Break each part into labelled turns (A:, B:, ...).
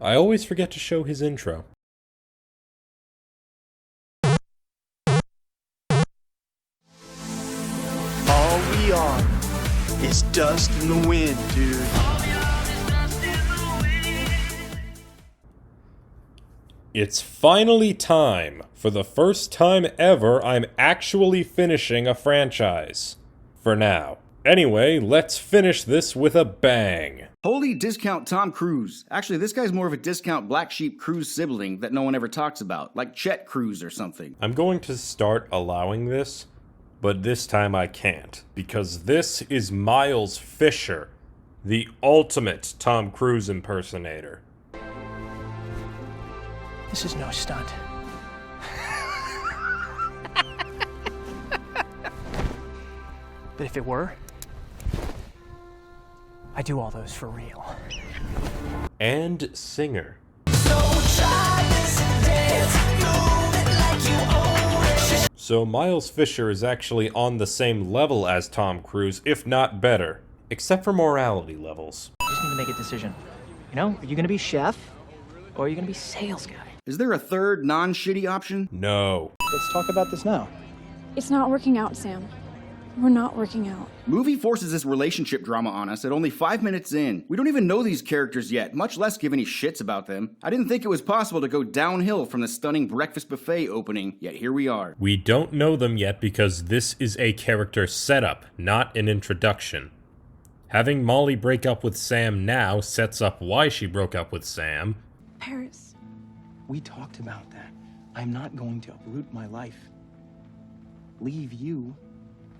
A: I always forget to show his intro.
B: All we are is dust in the wind, dude.
A: It's finally time. For the first time ever, I'm actually finishing a franchise. For now. Anyway, let's finish this with a bang.
C: Holy discount Tom Cruise. Actually, this guy's more of a discount Black Sheep Cruise sibling that no one ever talks about, like Chet Cruise or something.
A: I'm going to start allowing this, but this time I can't, because this is Miles Fisher, the ultimate Tom Cruise impersonator.
D: This is no stunt. But if it were, I do all those for real.
A: And singer. So Miles Fisher is actually on the same level as Tom Cruise, if not better, except for morality levels.
D: You just need to make a decision. You know, are you gonna be chef, or are you gonna be sales guy?
C: Is there a third, non-shitty option?
A: No.
D: Let's talk about this now.
E: It's not working out, Sam. We're not working out.
C: Movie forces this relationship drama on us at only 5 minutes in. We don't even know these characters yet, much less give any shits about them. I didn't think it was possible to go downhill from the stunning breakfast buffet opening, yet here we are.
A: We don't know them yet because this is a character setup, not an introduction. Having Molly break up with Sam now sets up why she broke up with Sam.
E: Paris.
F: We talked about that. I'm not going to uproot my life. Leave you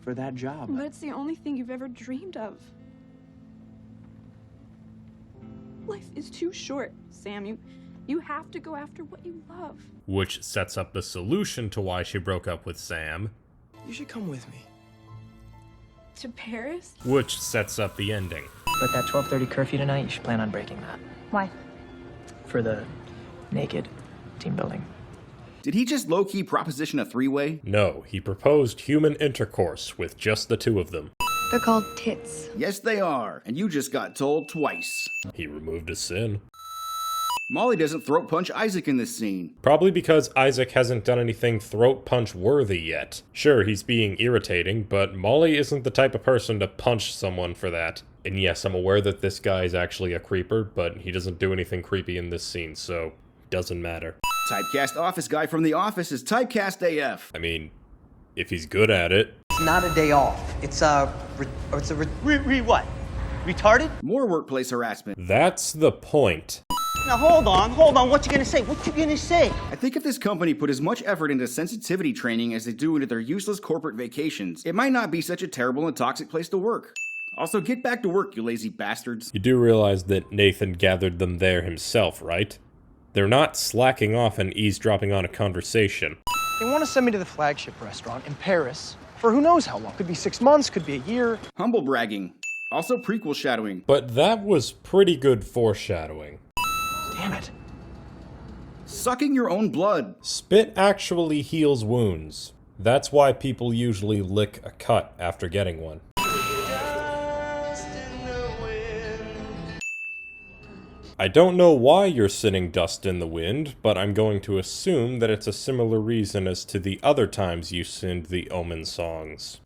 F: for that job.
E: But it's the only thing you've ever dreamed of. Life is too short, Sam. You have to go after what you love.
A: Which sets up the solution to why she broke up with Sam.
F: You should come with me.
E: To Paris?
A: Which sets up the ending.
D: But that 12:30 curfew tonight, you should plan on breaking that.
E: Why?
D: For the naked team building.
C: Did he just low-key proposition a three-way?
A: No, he proposed human intercourse with just the two of them.
E: They're called tits.
C: Yes, they are. And you just got told twice.
A: He removed a sin.
C: Molly doesn't throat punch Isaac in this scene.
A: Probably because Isaac hasn't done anything throat punch worthy yet. Sure, he's being irritating, but Molly isn't the type of person to punch someone for that. And yes, I'm aware that this guy is actually a creeper, but he doesn't do anything creepy in this scene, so it doesn't matter.
C: Typecast office guy from The Office is typecast AF.
A: I mean, if he's good at it.
G: It's not a day off. It's what? Retarded?
C: More workplace harassment.
A: That's the point.
G: Now hold on. What you gonna say?
C: I think if this company put as much effort into sensitivity training as they do into their useless corporate vacations, it might not be such a terrible and toxic place to work. Also, get back to work, you lazy bastards.
A: You do realize that Nathan gathered them there himself, right? They're not slacking off and eavesdropping on a conversation.
D: They want to send me to the flagship restaurant in Paris for who knows how long. Could be 6 months, could be a year.
C: Humble bragging. Also prequel shadowing.
A: But that was pretty good foreshadowing.
D: Damn it.
C: Sucking your own blood.
A: Spit actually heals wounds. That's why people usually lick a cut after getting one. I don't know why you're sitting dust in the wind, but I'm going to assume that it's a similar reason as to the other times you sinned the Omen songs.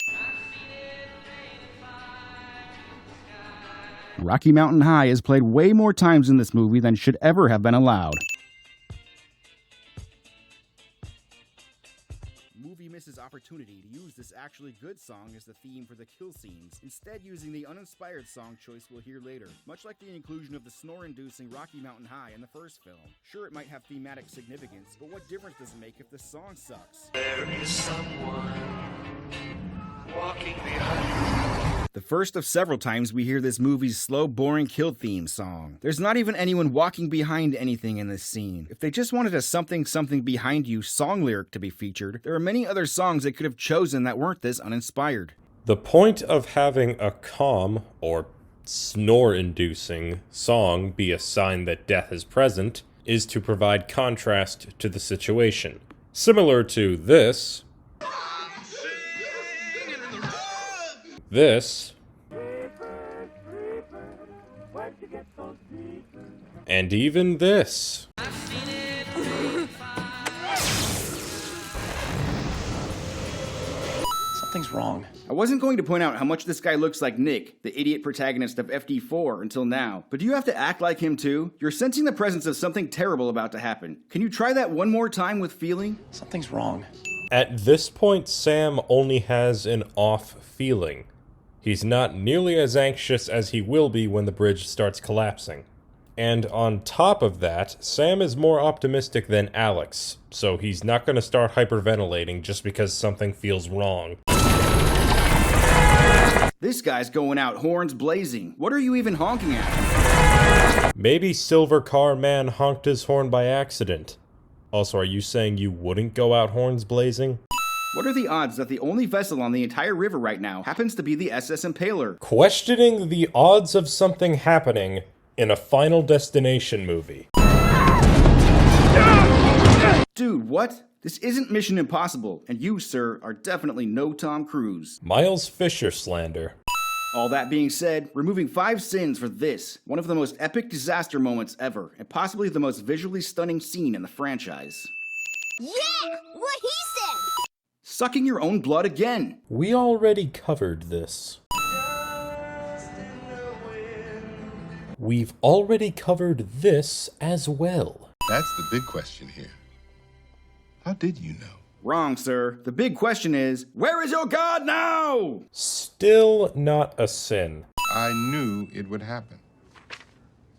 C: Rocky Mountain High is played way more times in this movie than should ever have been allowed. Movie misses opportunity to use this actually good song as the theme for the kill scenes, instead using the uninspired song choice we'll hear later, much like the inclusion of the snore-inducing Rocky Mountain High in the first film. Sure, it might have thematic significance, but what difference does it make if the song sucks?
B: There is someone walking behind you.
C: The first of several times we hear this movie's slow, boring kill theme song. There's not even anyone walking behind anything in this scene. If they just wanted a something something behind you song lyric to be featured, there are many other songs they could have chosen that weren't this uninspired.
A: The point of having a calm, or snore-inducing, song be a sign that death is present is to provide contrast to the situation. Similar to this, And even this.
D: Something's wrong.
C: I wasn't going to point out how much this guy looks like Nick, the idiot protagonist of FD4, until now, but do you have to act like him too? You're sensing the presence of something terrible about to happen. Can you try that one more time with feeling?
D: Something's wrong.
A: At this point, Sam only has an off feeling. He's not nearly as anxious as he will be when the bridge starts collapsing. And on top of that, Sam is more optimistic than Alex, so he's not going to start hyperventilating just because something feels wrong.
C: This guy's going out horns blazing. What are you even honking at?
A: Maybe Silver Car Man honked his horn by accident. Also, are you saying you wouldn't go out horns blazing?
C: What are the odds that the only vessel on the entire river right now happens to be the SS Impaler?
A: Questioning the odds of something happening in a Final Destination movie.
C: Dude, what? This isn't Mission Impossible, and you, sir, are definitely no Tom Cruise.
A: Miles Fisher slander.
C: All that being said, removing 5 sins for this, one of the most epic disaster moments ever, and possibly the most visually stunning scene in the franchise.
H: Yeah! What he said!
C: Sucking your own blood again!
A: We already covered this. We've already covered this as well.
I: That's the big question here. How did you know?
C: Wrong, sir. The big question is, where is your God now?
A: Still not a sin.
I: I knew it would happen.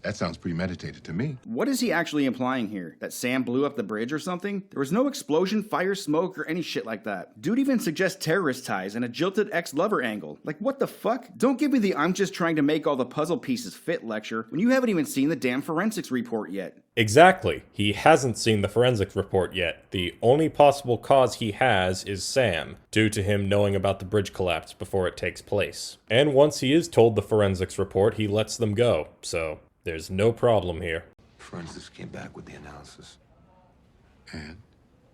I: That sounds premeditated to me.
C: What is he actually implying here? That Sam blew up the bridge or something? There was no explosion, fire, smoke, or any shit like that. Dude even suggests terrorist ties and a jilted ex-lover angle. Like, what the fuck? Don't give me the I'm just trying to make all the puzzle pieces fit lecture when you haven't even seen the damn forensics report yet.
A: Exactly. He hasn't seen the forensics report yet. The only possible cause he has is Sam, due to him knowing about the bridge collapse before it takes place. And once he is told the forensics report, he lets them go, so there's no problem here.
J: Forensics came back with the analysis.
I: And?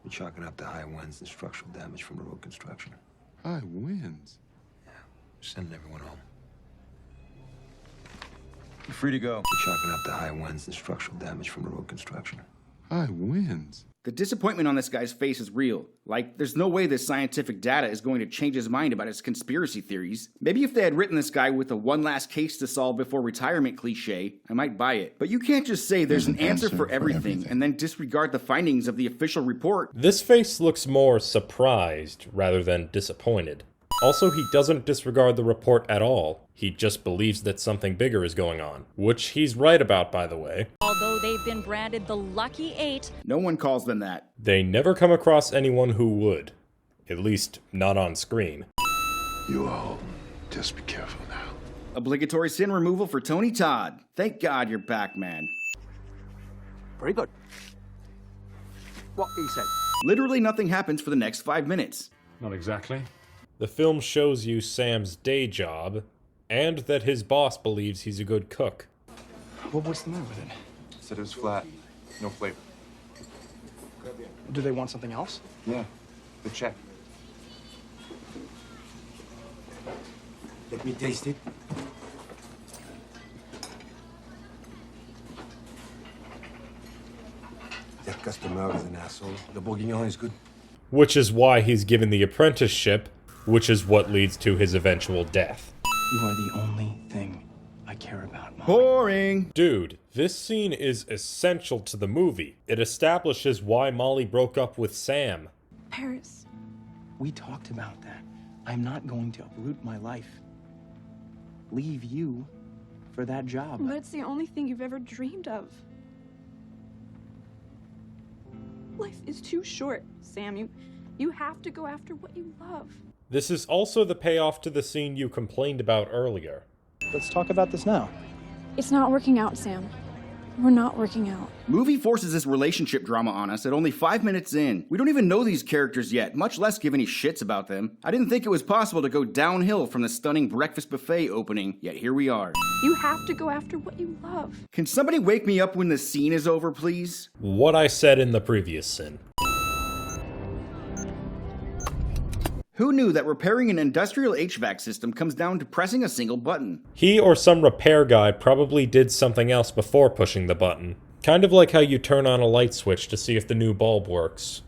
J: We're chalking up to high winds and structural damage from the road construction.
I: High winds?
J: Yeah, we're sending everyone home.
B: You're free to go.
J: We're chalking up to high winds and structural damage from the road construction.
I: High winds?
C: The disappointment on this guy's face is real. Like, there's no way this scientific data is going to change his mind about his conspiracy theories. Maybe if they had written this guy with a one last case to solve before retirement cliche, I might buy it. But you can't just say there's an answer for everything and then disregard the findings of the official report.
A: This face looks more surprised rather than disappointed. Also, he doesn't disregard the report at all. He just believes that something bigger is going on. Which he's right about, by the way.
K: Although they've been branded the Lucky 8.
C: No one calls them that.
A: They never come across anyone who would. At least, not on screen.
I: You all, just be careful now.
C: Obligatory sin removal for Tony Todd. Thank God you're back, man.
D: Very good. What he said.
C: Literally nothing happens for the next 5 minutes.
L: Not exactly.
A: The film shows you Sam's day job, and that his boss believes he's a good cook.
D: What's the matter with it?
M: Said it was flat. No flavor.
D: Do they want something else?
M: Yeah. The check.
J: Let me taste it. That customer is an asshole. The bourguignon is good.
A: Which is why he's given the apprenticeship, which is what leads to his eventual death.
D: You are the only thing I care about, Mom.
C: Boring!
A: Dude, this scene is essential to the movie. It establishes why Molly broke up with Sam.
E: Paris.
F: We talked about that. I'm not going to uproot my life. Leave you for that job.
E: But it's the only thing you've ever dreamed of. Life is too short, Sam. You have to go after what you love.
A: This is also the payoff to the scene you complained about earlier.
D: Let's talk about this now.
E: It's not working out, Sam. We're not working out.
C: Movie forces this relationship drama on us at only 5 minutes in. We don't even know these characters yet, much less give any shits about them. I didn't think it was possible to go downhill from the stunning breakfast buffet opening, yet here we are.
E: You have to go after what you love.
C: Can somebody wake me up when the scene is over, please?
A: What I said in the previous sin.
C: Who knew that repairing an industrial HVAC system comes down to pressing a single button?
A: He or some repair guy probably did something else before pushing the button. Kind of like how you turn on a light switch to see if the new bulb works.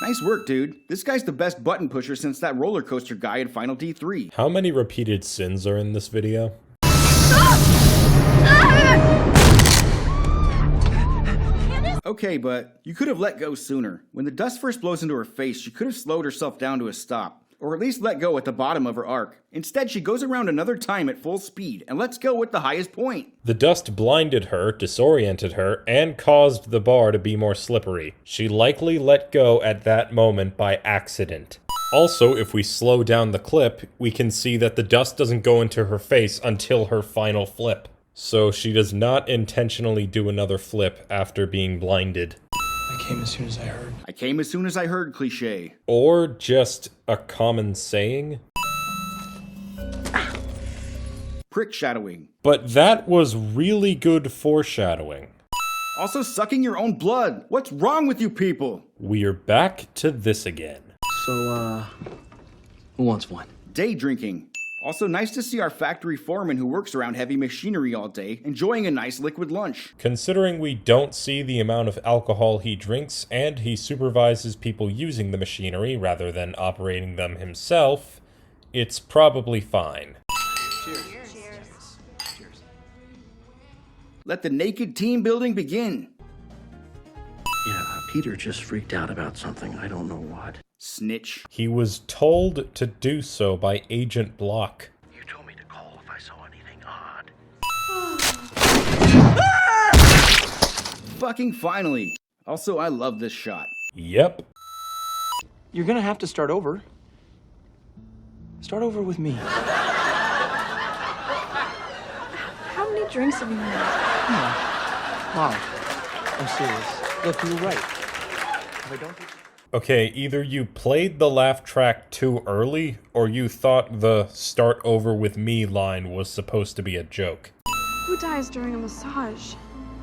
C: Nice work, dude. This guy's the best button pusher since that roller coaster guy in Final D3.
A: How many repeated sins are in this video?
C: Okay, but you could have let go sooner. When the dust first blows into her face, she could have slowed herself down to a stop. Or at least let go at the bottom of her arc. Instead, she goes around another time at full speed, and lets go at the highest point.
A: The dust blinded her, disoriented her, and caused the bar to be more slippery. She likely let go at that moment by accident. Also, if we slow down the clip, we can see that the dust doesn't go into her face until her final flip. So she does not intentionally do another flip after being blinded.
F: I came as soon as I heard.
C: I came as soon as I heard, cliché.
A: Or just a common saying.
C: Prick shadowing.
A: But that was really good foreshadowing.
C: Also sucking your own blood. What's wrong with you people?
A: We're back to this again.
F: So, who wants one?
C: Day drinking. Also nice to see our factory foreman who works around heavy machinery all day, enjoying a nice liquid lunch.
A: Considering we don't see the amount of alcohol he drinks, and he supervises people using the machinery rather than operating them himself, it's probably fine.
C: Cheers. Cheers. Cheers. Let the naked team building begin.
L: Yeah, Peter just freaked out about something. I don't know what.
C: Snitch.
A: He was told to do so by Agent Block.
L: You told me to call if I saw anything odd.
C: Fucking finally. Also, I love this shot.
A: Yep.
F: You're gonna have to start over. Start over with me.
E: How many drinks have you had?
F: Wow. I'm serious. Look, you were right. If I don't...
A: Okay, either you played the laugh track too early, or you thought the "start over with me" line was supposed to be a joke.
E: Who dies during a massage?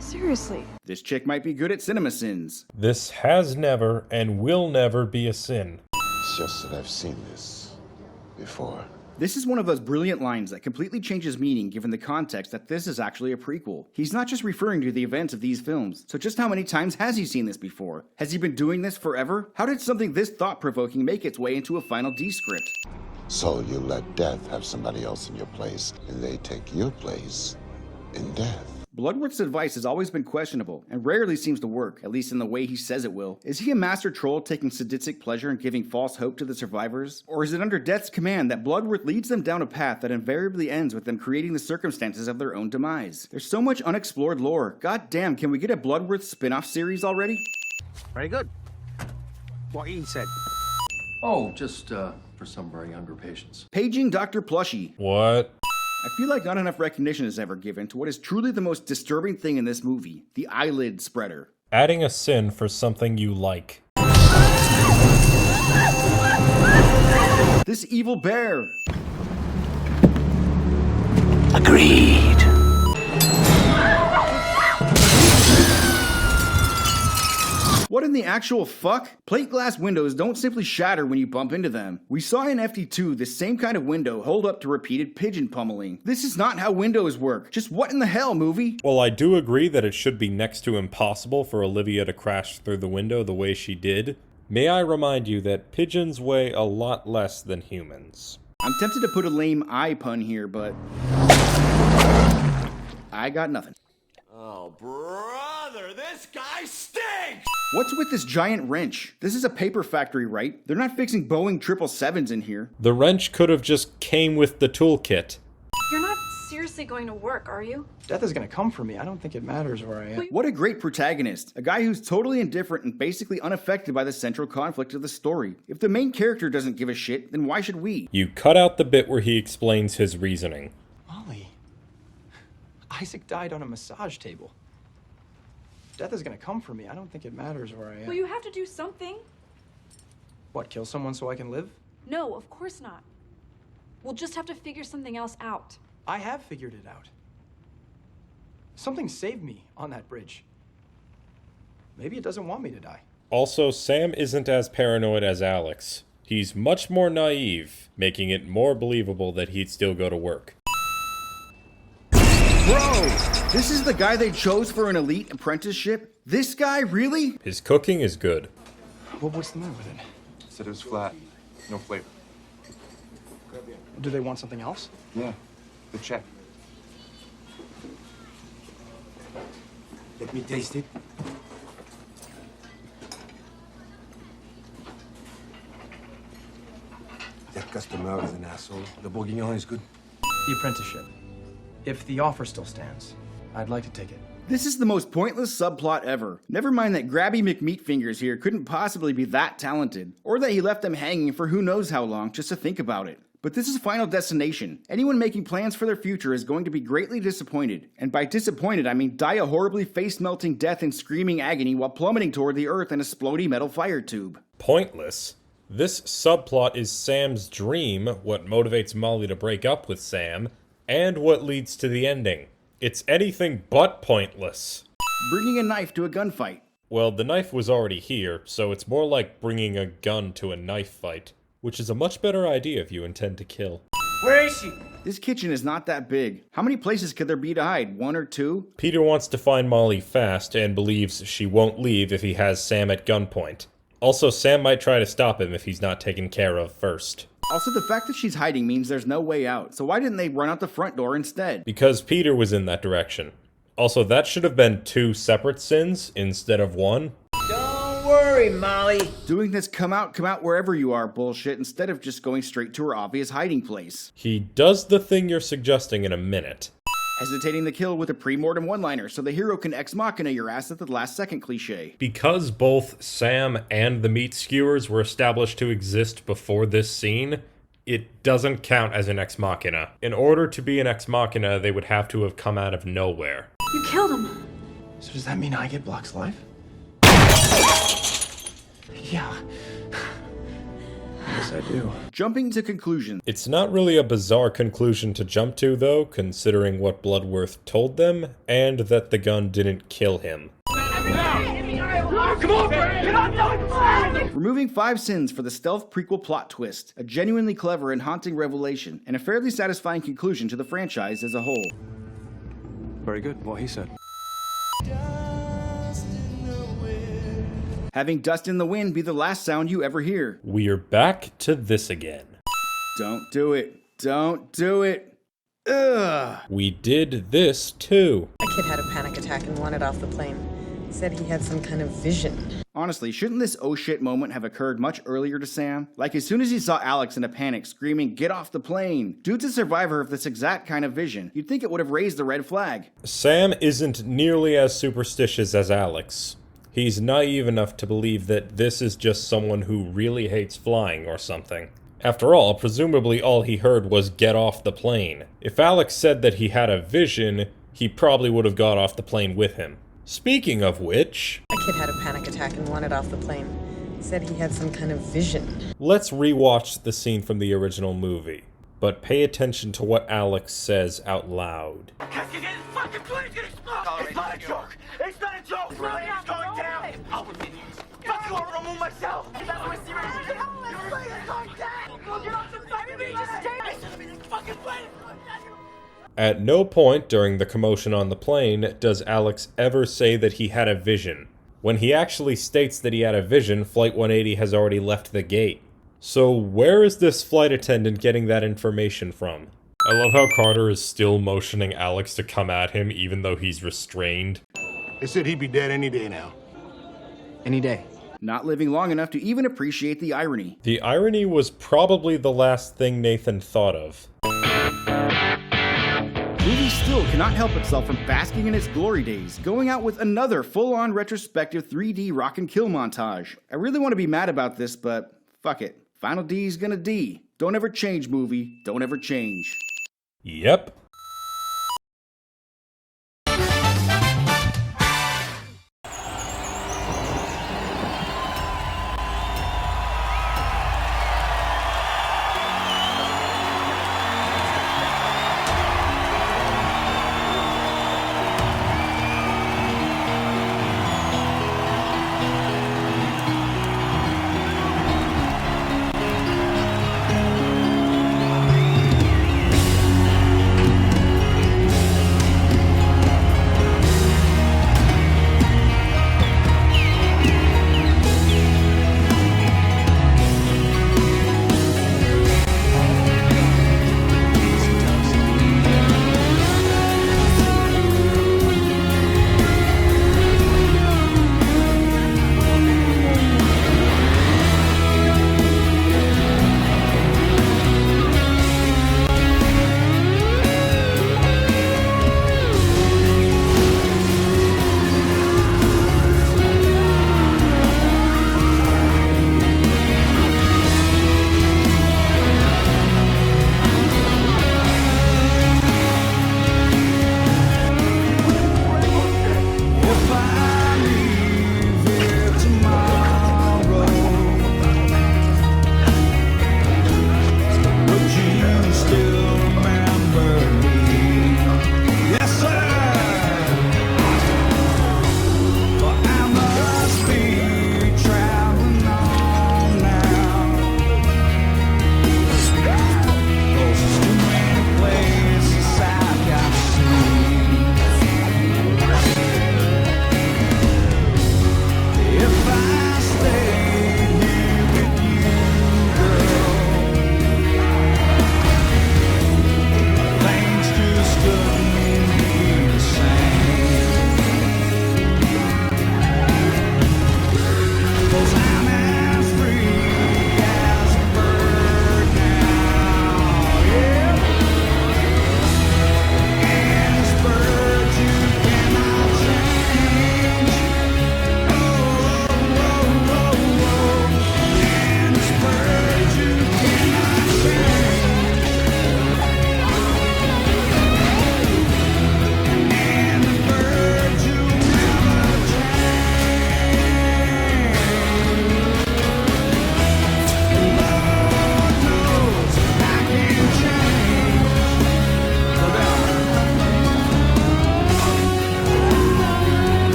E: Seriously.
C: This chick might be good at cinema sins.
A: This has never and will never be a sin.
I: It's just that I've seen this before.
C: This is one of those brilliant lines that completely changes meaning given the context that this is actually a prequel. He's not just referring to the events of these films, so just how many times has he seen this before? Has he been doing this forever? How did something this thought-provoking make its way into a Final D script?
I: So you let death have somebody else in your place, and they take your place in death.
C: Bloodworth's advice has always been questionable, and rarely seems to work, at least in the way he says it will. Is he a master troll taking sadistic pleasure in giving false hope to the survivors? Or is it under Death's command that Bloodworth leads them down a path that invariably ends with them creating the circumstances of their own demise? There's so much unexplored lore. God damn, can we get a Bloodworth spin-off series already?
G: Very good. What he said.
J: Oh, just for some of our younger patients.
C: Paging Dr. Plushy.
A: What?
C: I feel like not enough recognition is ever given to what is truly the most disturbing thing in this movie, the eyelid spreader.
A: Adding a sin for something you like.
C: This evil bear.
L: Agreed.
C: What in the actual fuck? Plate glass windows don't simply shatter when you bump into them. We saw in FD2 this same kind of window hold up to repeated pigeon pummeling. This is not how windows work. Just what in the hell, movie?
A: Well, I do agree that it should be next to impossible for Olivia to crash through the window the way she did. May I remind you that pigeons weigh a lot less than humans.
C: I'm tempted to put a lame eye pun here, but I got nothing.
B: Oh, brother, this guy stinks!
C: What's with this giant wrench? This is a paper factory, right? They're not fixing Boeing 777s in here.
A: The wrench could have just came with the toolkit.
E: You're not seriously going to work, are you?
F: Death is gonna come for me. I don't think it matters where I am.
C: What a great protagonist. A guy who's totally indifferent and basically unaffected by the central conflict of the story. If the main character doesn't give a shit, then why should we?
A: You cut out the bit where he explains his reasoning.
F: Molly. Isaac died on a massage table. Death is gonna come for me. I don't think it matters where I am.
E: Well, you have to do something.
F: What, kill someone so I can live?
E: No, of course not. We'll just have to figure something else out.
F: I have figured it out. Something saved me on that bridge. Maybe it doesn't want me to die.
A: Also, Sam isn't as paranoid as Alex. He's much more naive, making it more believable that he'd still go to work.
C: Bro, this is the guy they chose for an elite apprenticeship? This guy, really?
A: His cooking is good.
F: What's the matter with it?
M: Said it was flat. No flavor.
F: Do they want something else?
M: Yeah. The check.
J: Let me taste it. That customer is an asshole. The bourguignon is good.
D: The apprenticeship. If the offer still stands, I'd like to take it.
C: This is the most pointless subplot ever. Never mind that Grabby McMeatfingers here couldn't possibly be that talented, or that he left them hanging for who knows how long just to think about it. But this is Final Destination. Anyone making plans for their future is going to be greatly disappointed. And by disappointed, I mean die a horribly face-melting death in screaming agony while plummeting toward the earth in a splody metal fire tube.
A: Pointless? This subplot is Sam's dream, what motivates Molly to break up with Sam, and what leads to the ending. It's anything but pointless.
C: Bringing a knife to a gunfight.
A: Well, the knife was already here, so it's more like bringing a gun to a knife fight, which is a much better idea if you intend to kill.
G: Where is she?
C: This kitchen is not that big. How many places could there be to hide? 1 or 2?
A: Peter wants to find Molly fast and believes she won't leave if he has Sam at gunpoint. Also, Sam might try to stop him if he's not taken care of first.
C: Also, the fact that she's hiding means there's no way out, so why didn't they run out the front door instead?
A: Because Peter was in that direction. Also, that should have been 2 separate sins instead of 1.
G: Don't worry, Molly.
C: Doing this come out wherever you are bullshit instead of just going straight to her obvious hiding place.
A: He does the thing you're suggesting in a minute.
C: Hesitating to kill with a pre-mortem one-liner so the hero can ex machina your ass at the last second cliche.
A: Because both Sam and the meat skewers were established to exist before this scene, it doesn't count as an ex machina. In order to be an ex machina, they would have to have come out of nowhere.
E: You killed him.
F: So does that mean I get Block's life? Yeah. Yes, I do.
C: Jumping to conclusions.
A: It's not really a bizarre conclusion to jump to, though, considering what Bloodworth told them, and that the gun didn't kill him.
C: Removing 5 sins for the stealth prequel plot twist, a genuinely clever and haunting revelation, and a fairly satisfying conclusion to the franchise as a whole.
F: Very good. What he said.
C: Having dust in the wind be the last sound you ever hear.
A: We're back to this again.
C: Don't do it. Don't do it. Ugh.
A: We did this too.
N: A kid had a panic attack and wanted off the plane. Said he had some kind of vision.
C: Honestly, shouldn't this oh shit moment have occurred much earlier to Sam? Like as soon as he saw Alex in a panic screaming, "Get off the plane!" Dude's a survivor of this exact kind of vision. You'd think it would have raised the red flag.
A: Sam isn't nearly as superstitious as Alex. He's naive enough to believe that this is just someone who really hates flying or something. After all, presumably all he heard was "get off the plane." If Alex said that he had a vision, he probably would have got off the plane with him. Speaking of which...
N: A kid had a panic attack and wanted off the plane. Said he had some kind of vision.
A: Let's rewatch the scene from the original movie, but pay attention to what Alex says out loud.
G: Fucking plane's gonna explode! It's not a joke! It's not a joke! The plane's going down! I'll fuck you, I'll remove myself! That's what serious is! The plane is going down! Get off the fucking plane! Just take it! This fucking plane is going down!
A: At no point during the commotion on the plane does Alex ever say that he had a vision. When he actually states that he had a vision, Flight 180 has already left the gate. So where is this flight attendant getting that information from? I love how Carter is still motioning Alex to come at him even though he's restrained.
J: They said he'd be dead any day now.
F: Any day.
C: Not living long enough to even appreciate the irony.
A: The irony was probably the last thing Nathan thought of.
C: Movie still cannot help itself from basking in its glory days, going out with another full-on retrospective 3D rock and kill montage. I really want to be mad about this, but fuck it. Final D's gonna D. Don't ever change, movie. Don't ever change.
A: Yep.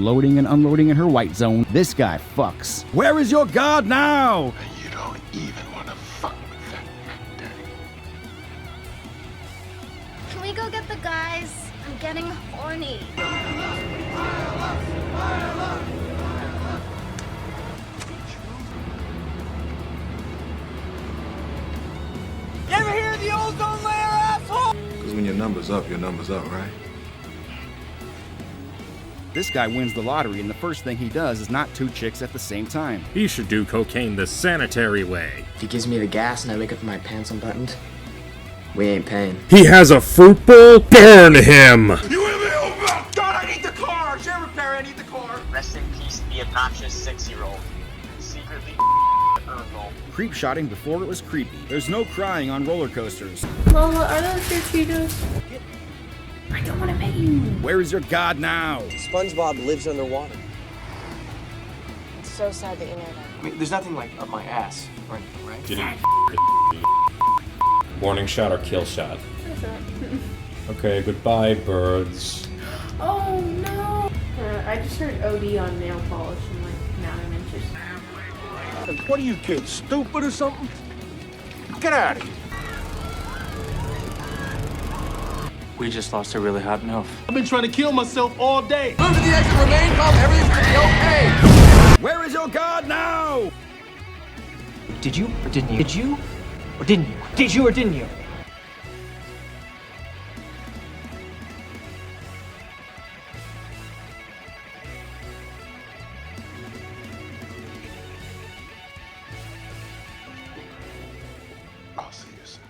O: loading and unloading in her white zone. This guy fucks. Where is your god now?
I: You don't even want to fuck with that fat daddy.
H: Can we go get the guys? I'm getting horny.
G: You ever hear of the ozone layer, asshole?
J: Because when your number's up, right?
O: This guy wins the lottery, and the first thing he does is not 2 chicks at the same time.
A: He should do cocaine the sanitary way.
P: If he gives me the gas and I wake up with my pants unbuttoned, we ain't paying.
A: He has a fruit bowl? Burn him!
G: You with me, oh God, I need the car! Share repair, I need the car!
Q: Rest in peace, the obnoxious 6-year-old. Secretly Urkel.
O: Creep shotting before it was creepy. There's no crying on roller coasters.
R: Mama, are those your Cheetos? I don't want to pay you.
O: Where is your god now?
S: SpongeBob lives underwater.
N: It's so sad that you know that.
F: I mean, there's nothing like up my ass or anything, right?
A: Warning shot or kill shot? Okay, goodbye, birds.
R: Oh no! I just heard OD on nail polish and like now I'm interested.
G: What are you kids, stupid or something? Get out of here!
F: We just lost a really hot MILF.
G: I've been trying to kill myself all day. Move to the exit, remain calm, everything's gonna be okay.
O: Where is your god now?
F: Did you or didn't you? Did you or didn't you? Did you or didn't you?
I: I'll see you soon.